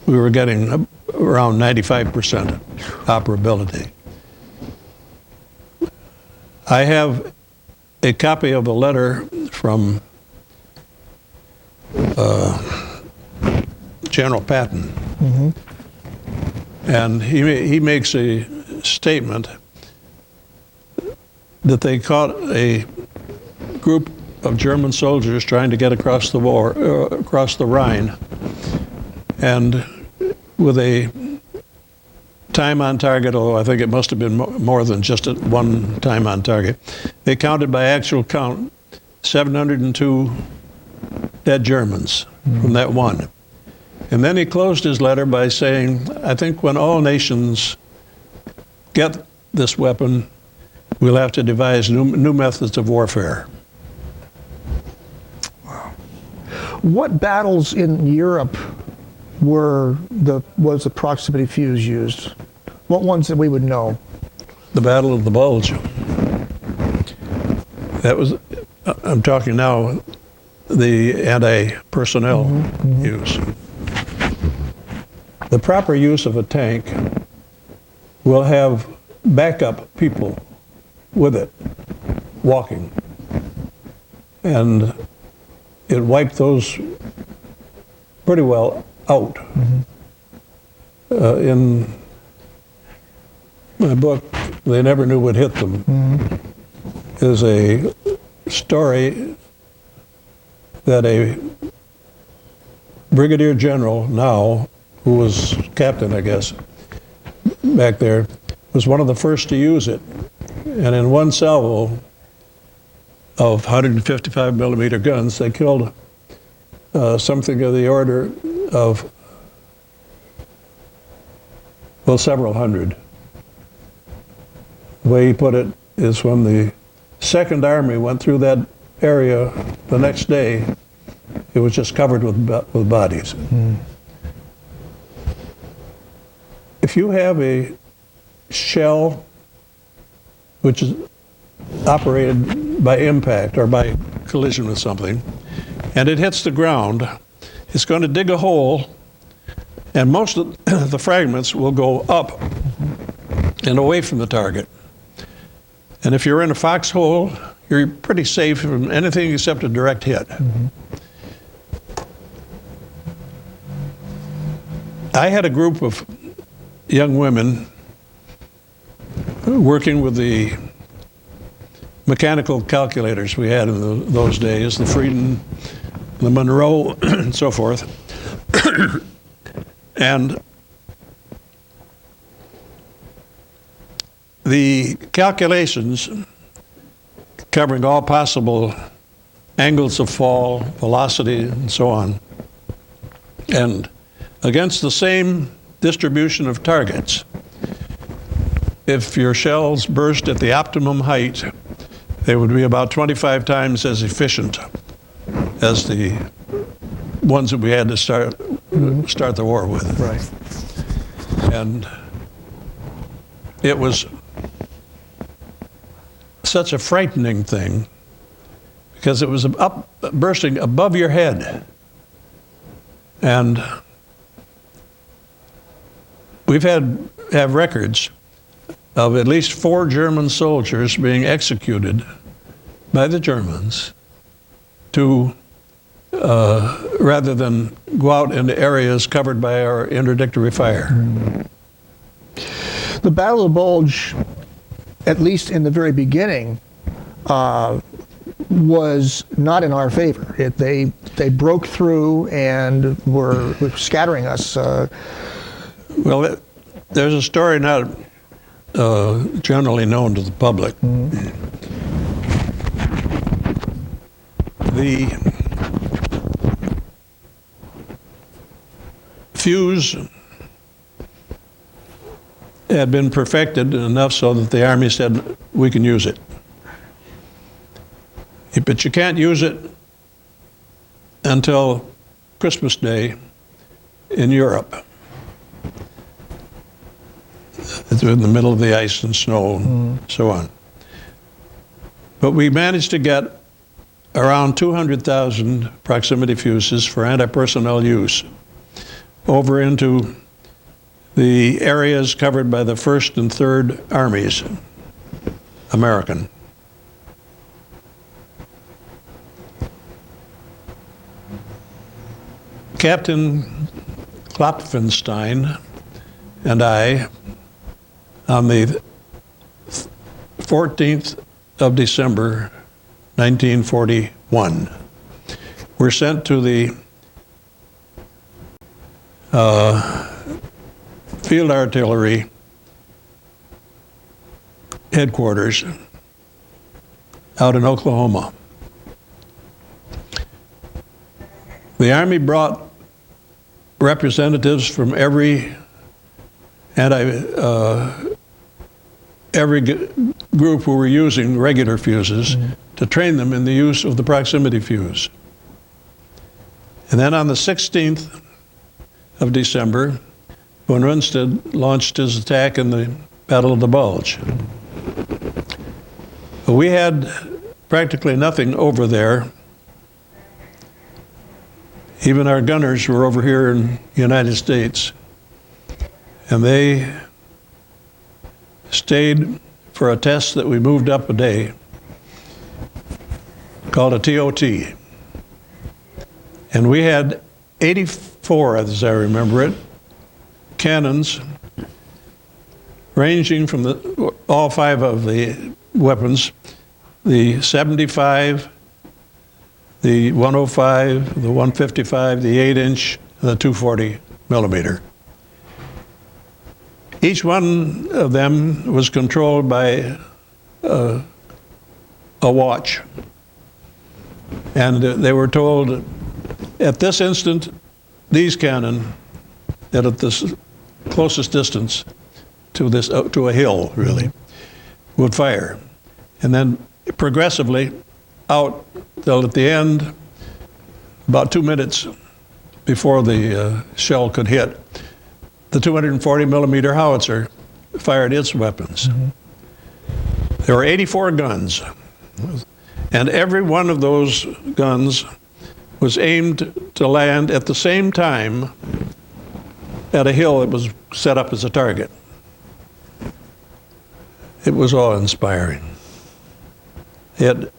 We were getting around 95% operability. I have a copy of a letter from General Patton. Mm-hmm. And he makes a statement that they caught a group of German soldiers trying to get across the Rhine, and with a time on target, although I think it must have been more than just one time on target, they counted by actual count 702 dead Germans from that one. And then he closed his letter by saying, I think when all nations get this weapon, we'll have to devise new methods of warfare. Wow. What battles in Europe was the proximity fuse used? What ones that we would know? The Battle of the Bulge. That was, I'm talking now, the anti-personnel use. The proper use of a tank will have backup people with it, walking. And it wiped those pretty well out. In my book, They Never Knew What Hit Them, is a story that a brigadier general now, who was captain, I guess, back there, was one of the first to use it. And in one salvo of 155 millimeter guns, they killed something of the order of, well, several hundred. The way he put it is when the Second Army went through that area the next day, it was just covered with bodies. If you have a shell which is operated by impact or by collision with something, and it hits the ground, it's going to dig a hole, and most of the fragments will go up and away from the target. And if you're in a foxhole, you're pretty safe from anything except a direct hit. I had a group of young women working with the mechanical calculators we had in those days, the Frieden, the Monroe, and so forth. And the calculations covering all possible angles of fall, velocity, and so on, and against the same distribution of targets, if your shells burst at the optimum height, they would be about 25 times as efficient as the ones that we had to start the war with. Right. And it was such a frightening thing because it was bursting above your head. And we've have records of at least 4 German soldiers being executed by the Germans to rather than go out into areas covered by our interdictory fire. The Battle of the Bulge, at least in the very beginning, was not in our favor. They broke through and were scattering us. Well, there's a story not generally known to the public. The fuse had been perfected enough so that the Army said, we can use it. But you can't use it until Christmas Day in Europe. It's in the middle of the ice and snow and so on. But we managed to get around 200,000 proximity fuses for anti-personnel use over into the areas covered by the 1st and 3rd Armies, American. Captain Klopfenstein and I, on the 14th of December, 1941, were sent to the Field Artillery headquarters out in Oklahoma. The Army brought representatives from every group who were using regular fuses to train them in the use of the proximity fuse. And then on the 16th of December, von Rundstedt launched his attack in the Battle of the Bulge. We had practically nothing over there. Even our gunners were over here in the United States, and they stayed for a test that we moved up a day called a TOT. And we had 84, as I remember it, cannons ranging from all 5 of the weapons, the 75, the 105, the 155, the 8-inch, and the 240 millimeter. Each one of them was controlled by a watch. And they were told, at this instant, these cannon, that at this closest distance to a hill, really, would fire. And then progressively out till at the end, about 2 minutes before the shell could hit, the 240 millimeter howitzer fired its weapons. There were 84 guns, and every one of those guns was aimed to land at the same time at a hill that was set up as a target. It was awe-inspiring. It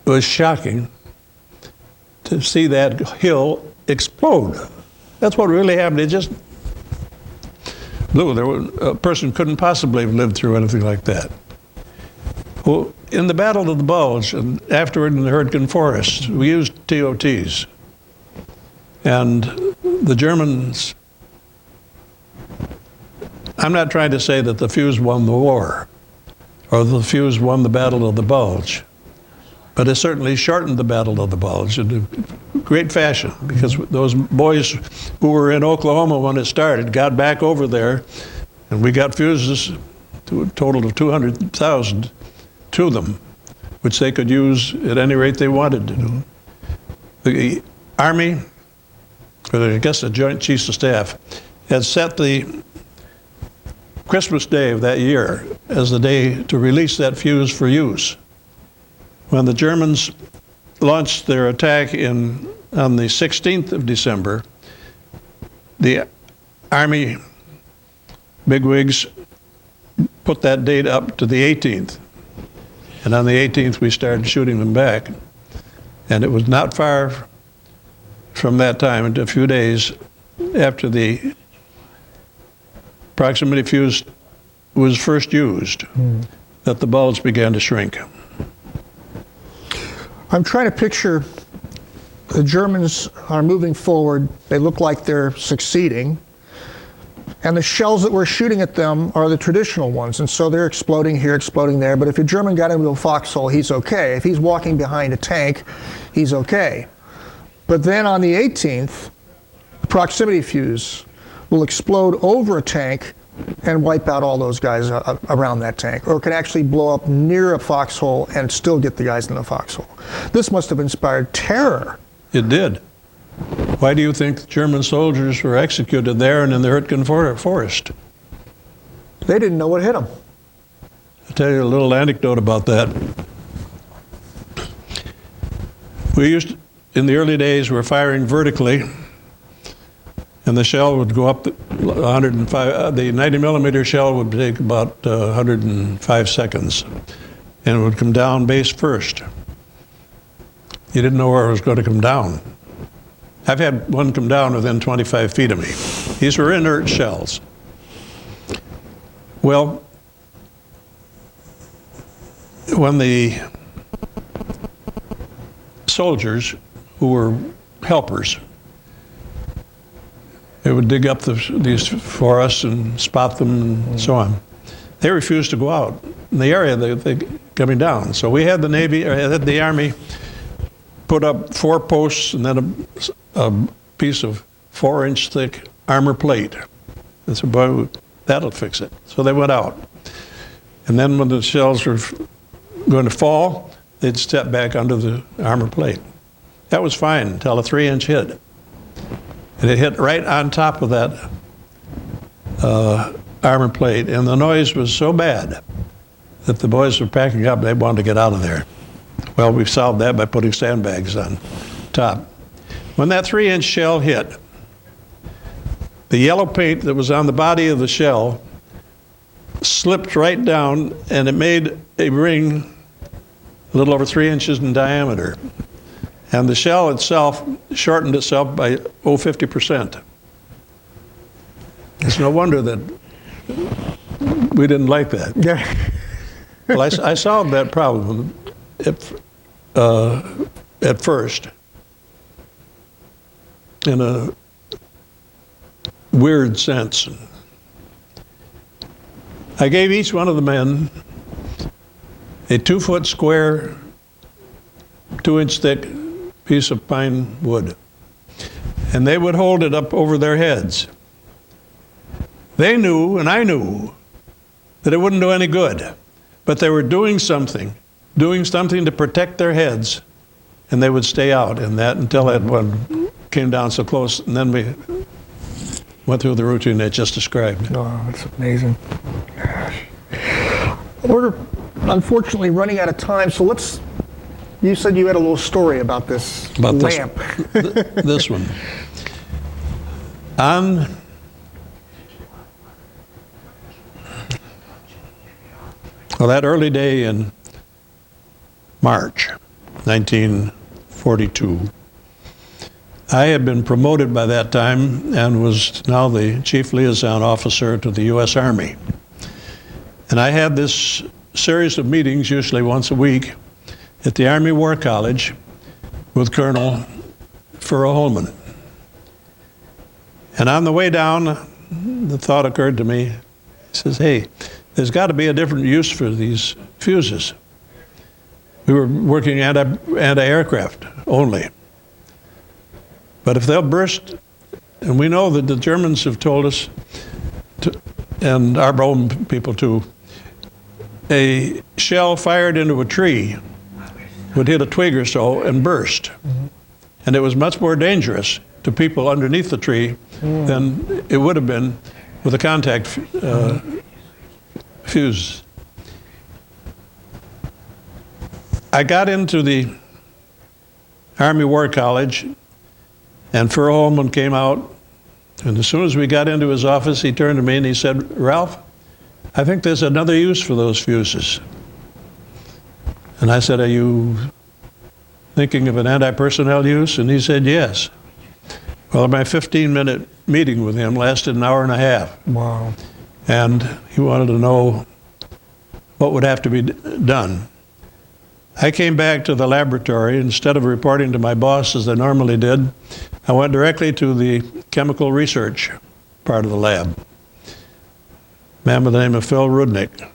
was shocking to see that hill explode. That's what really happened. It just blew. A person couldn't possibly have lived through anything like that. Well, in the Battle of the Bulge and afterward in the Hurtgen Forest, we used TOTs. And the Germans, I'm not trying to say that the fuse won the war or the fuse won the Battle of the Bulge, but it certainly shortened the Battle of the Bulge in a great fashion, because those boys who were in Oklahoma when it started got back over there, and we got fuses to a total of 200,000 to them, which they could use at any rate they wanted to do. The Army, or I guess the Joint Chiefs of Staff, had set the Christmas Day of that year as the day to release that fuse for use. When the Germans launched their attack on the 16th of December, the Army bigwigs put that date up to the 18th. And on the 18th, we started shooting them back. And it was not far from that time, a few days after the proximity fuse was first used, that the bulge began to shrink. I'm trying to picture the Germans are moving forward. They look like they're succeeding. And the shells that we're shooting at them are the traditional ones. And so they're exploding here, exploding there. But if a German got into a foxhole, he's okay. If he's walking behind a tank, he's okay. But then on the 18th, the proximity fuse will explode over a tank and wipe out all those guys around that tank. Or it can actually blow up near a foxhole and still get the guys in the foxhole. This must have inspired terror. It did. Why do you think German soldiers were executed there and in the Hurtgen Forest? They didn't know what hit them. I'll tell you a little anecdote about that. In the early days, we were firing vertically, and the shell would go up 105. The 90 millimeter shell would take about 105 seconds, and it would come down base first. You didn't know where it was going to come down. I've had one come down within 25 feet of me. These were inert shells. Well, when the soldiers, who were helpers, they would dig up these for us and spot them and so on. They refused to go out in the area they coming down. So we had the Army put up 4 posts and then a piece of 4-inch thick armor plate. And so, boy, that'll fix it. So they went out. And then when the shells were going to fall, they'd step back under the armor plate. That was fine until a 3-inch hit. And it hit right on top of that armor plate. And the noise was so bad that the boys were packing up. They wanted to get out of there. Well, we've solved that by putting sandbags on top. When that 3-inch shell hit, the yellow paint that was on the body of the shell slipped right down, and it made a ring a little over 3 inches in diameter. And the shell itself shortened itself by 50%. It's no wonder that we didn't like that. Yeah. Well, I solved that problem at first in a weird sense. I gave each one of the men a 2-foot square, 2-inch thick piece of pine wood, and they would hold it up over their heads. They knew, and I knew, that it wouldn't do any good, but they were doing something to protect their heads, and they would stay out in that until that one came down so close, and then we went through the routine I just described. Oh, that's amazing. Gosh. We're unfortunately running out of time, so you said you had a little story about this lamp. This one. On that early day in March 1942, I had been promoted by that time and was now the chief liaison officer to the U.S. Army. And I had this series of meetings, usually once a week, at the Army War College with Colonel Furrow-Holman. And on the way down, the thought occurred to me. He says, hey, there's got to be a different use for these fuses. We were working anti-aircraft only. But if they'll burst, and we know that the Germans have told us, and our own people too, a shell fired into a tree would hit a twig or so and burst. Mm-hmm. And it was much more dangerous to people underneath the tree than it would have been with a contact fuse. I got into the Army War College, and Furrow-Holman came out, and as soon as we got into his office, he turned to me and he said, Ralph, I think there's another use for those fuses. And I said, are you thinking of an anti-personnel use? And he said, yes. Well, my 15-minute meeting with him lasted an hour and a half. Wow. And he wanted to know what would have to be done. I came back to the laboratory. Instead of reporting to my boss as I normally did, I went directly to the chemical research part of the lab. A man by the name of Phil Rudnick.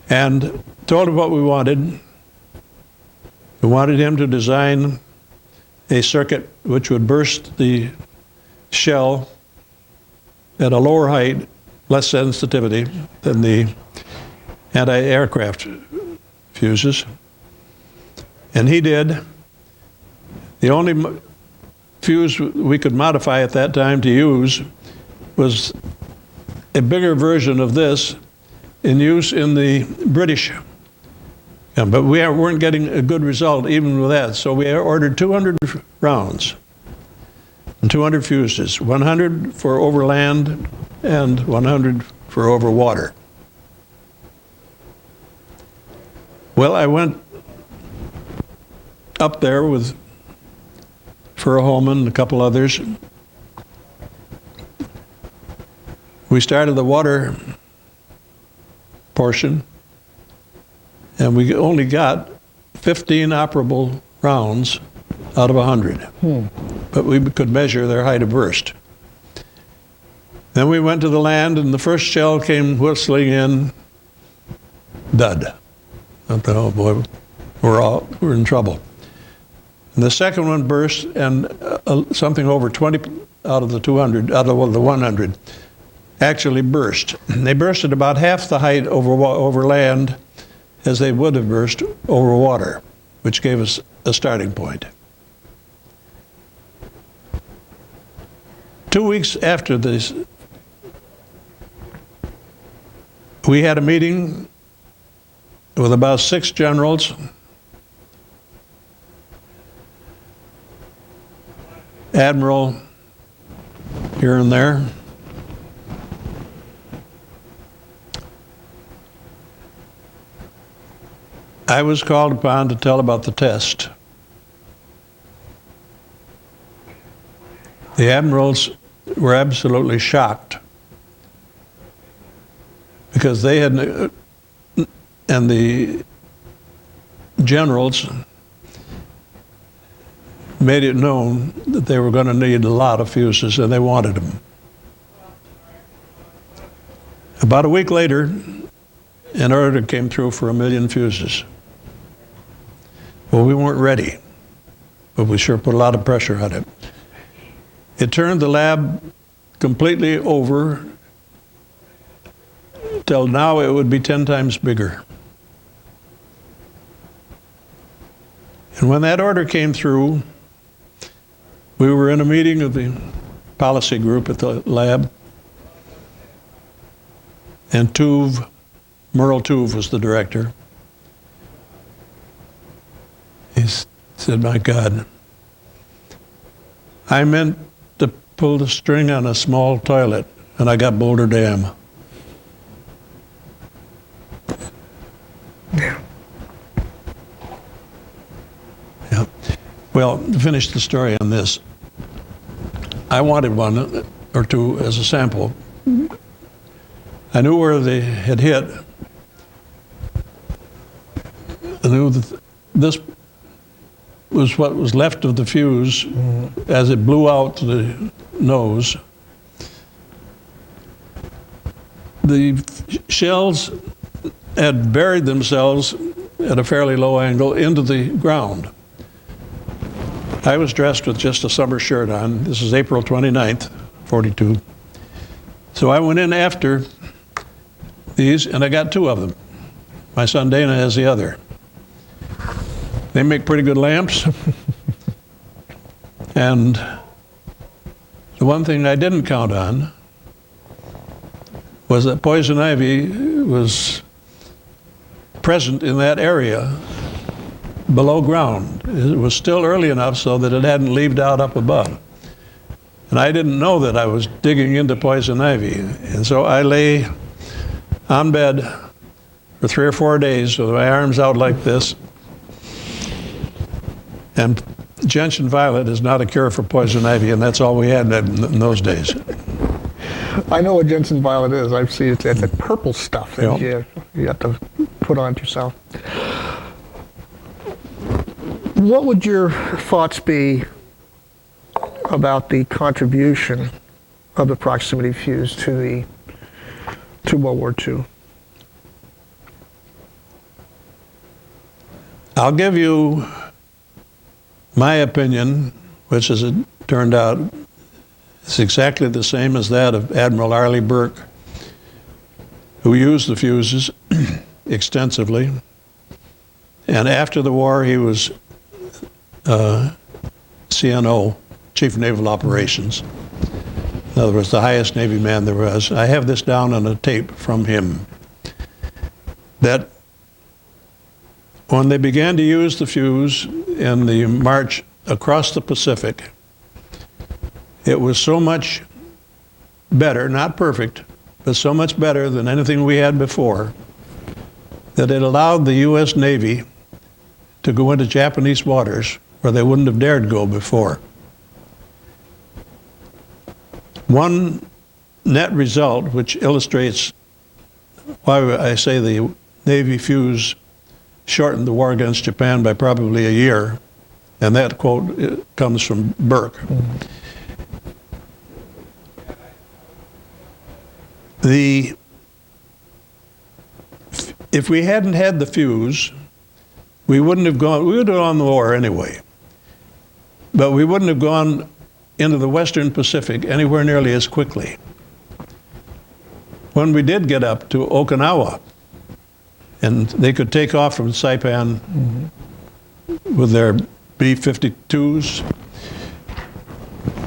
And told him what we wanted. We wanted him to design a circuit which would burst the shell at a lower height, less sensitivity than the anti-aircraft fuses. And he did. The only fuse we could modify at that time to use was a bigger version of this in use in the British. Yeah, but we weren't getting a good result even with that. So we ordered 200 rounds and 200 fuses, 100 for over land and 100 for over water. Well, I went up there with Fur Holman and a couple others. We started the water portion, and we only got 15 operable rounds out of 100. But we could measure their height of burst. Then we went to the land, and the first shell came whistling in, dud. I thought, oh boy, we're in trouble. And the second one burst, and something over 20 out of the 200, out of the 100, actually burst. They burst at about half the height over land as they would have burst over water, which gave us a starting point. 2 weeks after this, we had a meeting with about 6 generals, admiral here and there. I was called upon to tell about the test. The admirals were absolutely shocked because they had, and the generals made it known that they were going to need a lot of fuses, and they wanted them. About a week later, an order came through for 1 million fuses. Well, we weren't ready, but we sure put a lot of pressure on it. It turned the lab completely over till now it would be 10 times bigger. And when that order came through, we were in a meeting of the policy group at the lab, and Merle Tuve was the director. He said, my God, I meant to pull the string on a small toilet, and I got Boulder Dam. Yeah. Yeah. Well, to finish the story on this, I wanted 1 or 2 as a sample. I knew where they had hit. I knew that this was what was left of the fuse as it blew out the nose. The shells had buried themselves at a fairly low angle into the ground. I was dressed with just a summer shirt on. This is April 29th, 42. So I went in after these, and I got 2 of them. My son Dana has the other. They make pretty good lamps. And the one thing I didn't count on was that poison ivy was present in that area below ground. It was still early enough so that it hadn't leaved out up above. And I didn't know that I was digging into poison ivy. And so I lay on bed for 3 or 4 days with my arms out like this. And gentian violet is not a cure for poison ivy, and that's all we had in those days. I know what gentian violet is. I've seen it. It's that purple stuff that you have to put on it yourself. What would your thoughts be about the contribution of the proximity fuse to World War II? I'll give you my opinion, which as it turned out is exactly the same as that of Admiral Arleigh Burke, who used the fuses extensively. And after the war, he was CNO, Chief Naval Operations. in other words, the highest Navy man there was. I have this down on a tape from him, that when they began to use the fuse in the march across the Pacific, it was so much better, not perfect, but so much better than anything we had before, that it allowed the U.S. Navy to go into Japanese waters where they wouldn't have dared go before. One net result, which illustrates why I say the Navy fuse shortened the war against Japan by probably a year, and that quote comes from Burke. If we hadn't had the fuse, we would have gone the war anyway, but we wouldn't have gone into the Western Pacific anywhere nearly as quickly. When we did get up to Okinawa, and they could take off from Saipan with their B-52s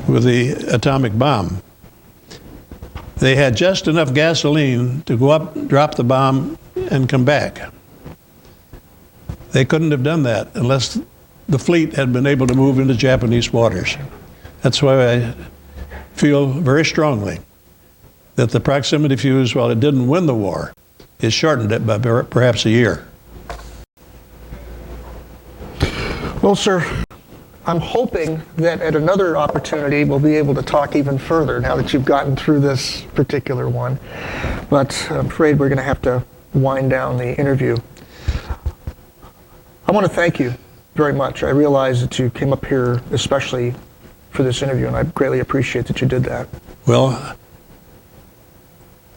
with the atomic bomb, they had just enough gasoline to go up, drop the bomb, and come back. They couldn't have done that unless the fleet had been able to move into Japanese waters. That's why I feel very strongly that the proximity fuse, while it didn't win the war, it shortened it by perhaps a year. Well, sir, I'm hoping that at another opportunity we'll be able to talk even further now that you've gotten through this particular one. But I'm afraid we're going to have to wind down the interview. I want to thank you very much. I realize that you came up here especially for this interview, and I greatly appreciate that you did that. Well,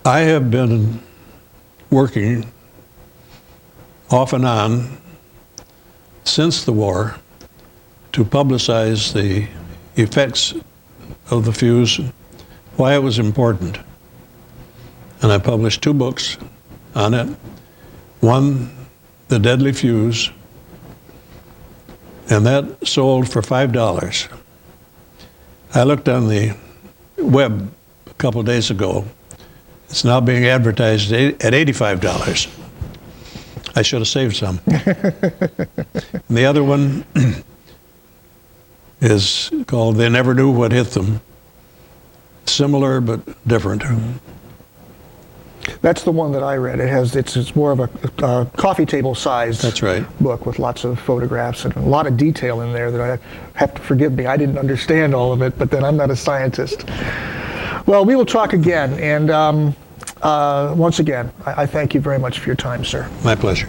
I have been working off and on since the war to publicize the effects of the fuse, why it was important. And I published 2 books on it. One, The Deadly Fuse, and that sold for $5. I looked on the web a couple of days ago. It's now being advertised at $85. I should have saved some. And the other one is called They Never Knew What Hit Them. Similar but different. That's the one that I read. It's more of a coffee table size book with lots of photographs and a lot of detail in there that I have to forgive me. I didn't understand all of it, but then I'm not a scientist. Well, we will talk again, and once again, I thank you very much for your time, sir. My pleasure.